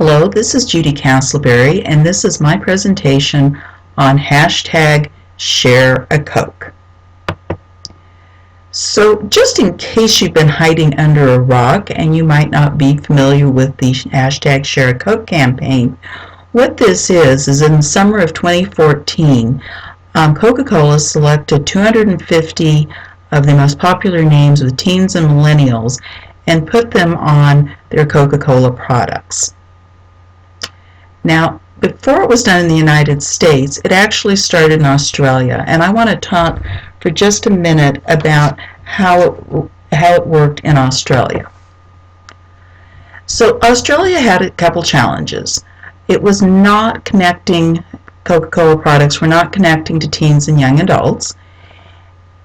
Hello, this is Judy Castleberry, and this is my presentation on hashtag Share a Coke. So just in case you've been hiding under a rock and you might not be familiar with the hashtag Share a Coke campaign, what this is in the summer of 2014, Coca-Cola selected 250 of the most popular names of teens and millennials and put them on their Coca-Cola products. Now, before it was done in the United States, it actually started in Australia, and I want to talk for just a minute about how it worked in Australia. So Australia had a couple challenges. It was not connecting, Coca-Cola products were not connecting to teens and young adults,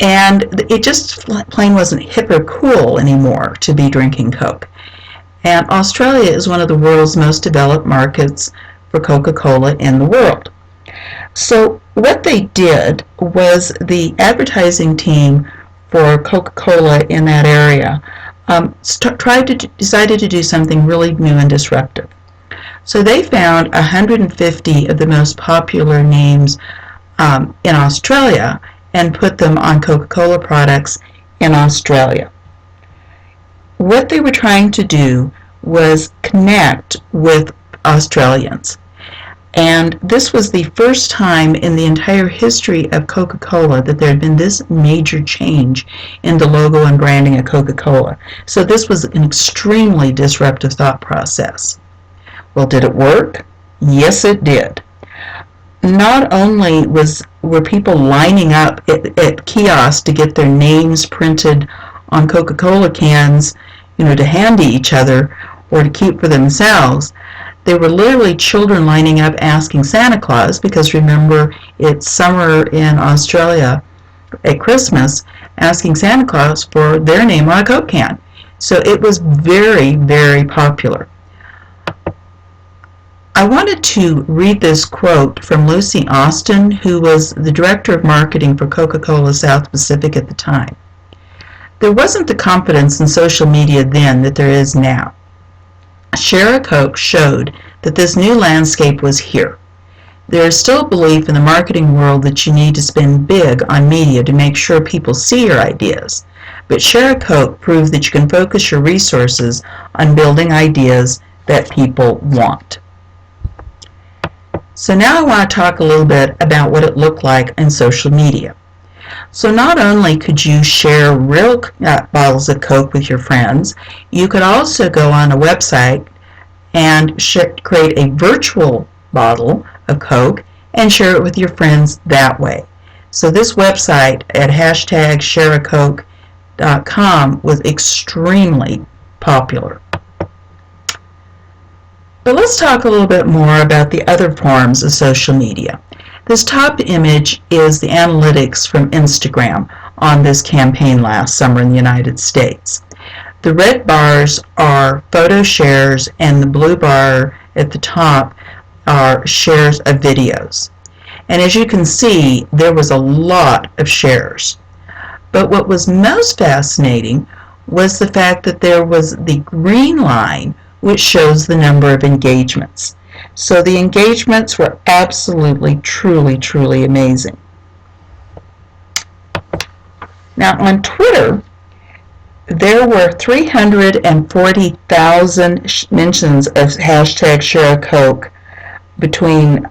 and it just plain wasn't hip or cool anymore to be drinking Coke. And Australia is one of the world's most developed markets for Coca-Cola in the world. So what they did was the advertising team for Coca-Cola in that area decided to do something really new and disruptive. So they found 150 of the most popular names in Australia and put them on Coca-Cola products in Australia. What they were trying to do was connect with Australians. And this was the first time in the entire history of Coca-Cola that there had been this major change in the logo and branding of Coca-Cola. So this was an extremely disruptive thought process. Well, did it work? Yes, it did. Not only were people lining up at kiosks to get their names printed on Coca-Cola cans, to hand to each other or to keep for themselves, there were literally children lining up asking Santa Claus, because remember, it's summer in Australia at Christmas, asking Santa Claus for their name on a Coke can. So it was very, very popular. I wanted to read this quote from Lucy Austin, who was the director of marketing for Coca-Cola South Pacific at the time. There wasn't the confidence in social media then that there is now. Share a Coke showed that this new landscape was here. There is still a belief in the marketing world that you need to spend big on media to make sure people see your ideas. But Share a Coke proved that you can focus your resources on building ideas that people want. So now I want to talk a little bit about what it looked like in social media. So not only could you share real bottles of Coke with your friends, you could also go on a website and create a virtual bottle of Coke and share it with your friends that way. So this website at hashtag shareacoke.com was extremely popular. But let's talk a little bit more about the other forms of social media. This top image is the analytics from Instagram on this campaign last summer in the United States. The red bars are photo shares, and the blue bar at the top are shares of videos. And as you can see, there was a lot of shares. But what was most fascinating was the fact that there was the green line, which shows the number of engagements. So the engagements were absolutely, truly, truly amazing. Now on Twitter, there were 340,000 mentions of hashtag Share a Coke between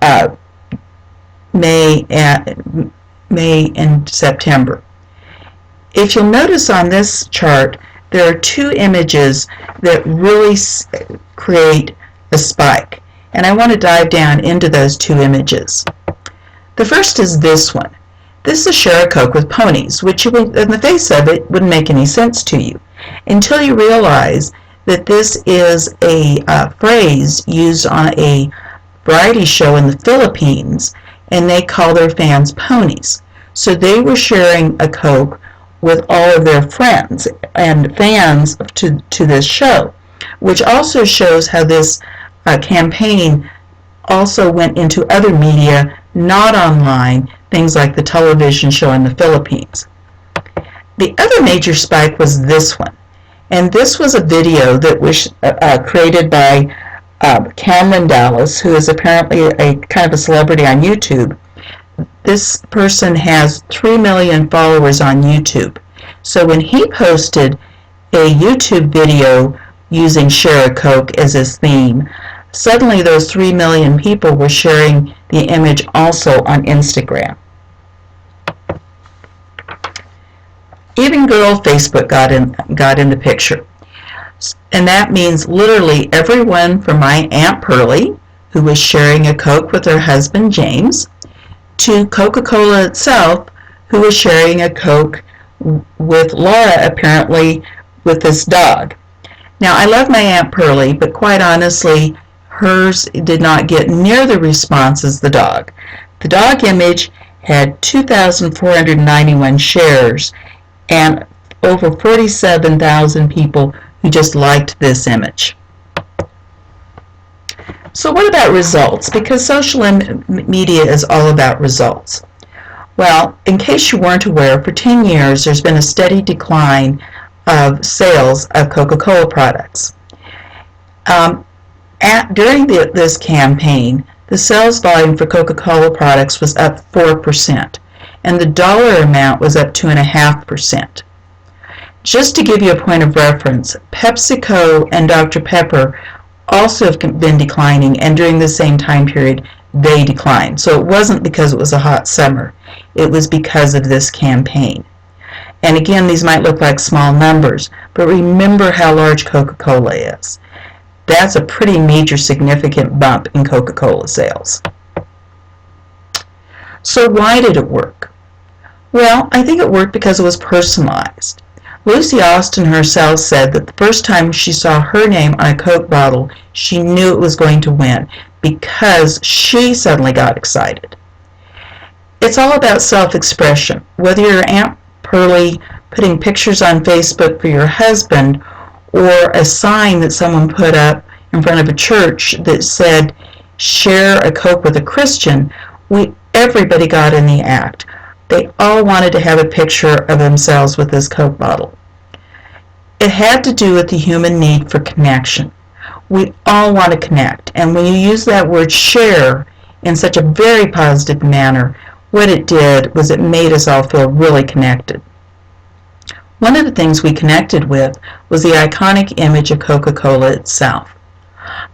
May and September. If you'll notice on this chart, there are two images that really create a spike. And I want to dive down into those two images. The first is this one. This is Share a Coke with ponies, which in the face of it wouldn't make any sense to you until you realize that this is a phrase used on a variety show in the Philippines, and they call their fans ponies. So they were sharing a Coke with all of their friends and fans to this show, which also shows how this campaign also went into other media, not online, things like the television show in the Philippines. The other major spike was this one, and this was a video that was created by Cameron Dallas, who is apparently a kind of a celebrity on YouTube. This person has 3 million followers on YouTube. So when he posted a YouTube video using Share a Coke as his theme, suddenly those 3 million people were sharing the image also on Instagram. Even Girl Facebook got in the picture. And that means literally everyone from my Aunt Pearlie, who was sharing a Coke with her husband James, to Coca-Cola itself, who was sharing a Coke with Laura, apparently, with this dog. Now, I love my Aunt Pearlie, but quite honestly, hers did not get near the response as the dog. The dog image had 2,491 shares and over 47,000 people who just liked this image. So what about results? Because social media is all about results. Well, in case you weren't aware, for 10 years there's been a steady decline of sales of Coca-Cola products. During this campaign, the sales volume for Coca-Cola products was up 4%, and the dollar amount was up 2.5%. Just to give you a point of reference, PepsiCo and Dr. Pepper also have been declining, and during the same time period, they declined. So it wasn't because it was a hot summer. It was because of this campaign. And again, these might look like small numbers, but remember how large Coca-Cola is. That's a pretty major significant bump in Coca-Cola sales. So why did it work? Well, I think it worked because it was personalized. Lucy Austin herself said that the first time she saw her name on a Coke bottle, she knew it was going to win because she suddenly got excited. It's all about self-expression. Whether you're Aunt Pearlie putting pictures on Facebook for your husband or a sign that someone put up in front of a church that said, share a Coke with a Christian, everybody got in the act. They all wanted to have a picture of themselves with this Coke bottle. It had to do with the human need for connection. We all want to connect, and when you use that word share in such a very positive manner, what it did was it made us all feel really connected. One of the things we connected with was the iconic image of Coca-Cola itself.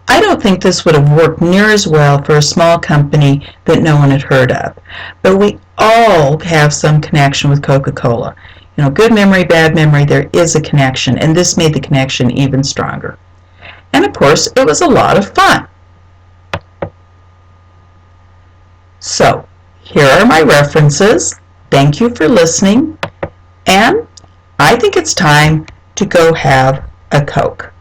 I don't think this would have worked near as well for a small company that no one had heard of, but we all have some connection with Coca-Cola. You know, good memory, bad memory, there is a connection, and this made the connection even stronger. And of course, it was a lot of fun. So, here are my references. Thank you for listening, and I think it's time to go have a Coke.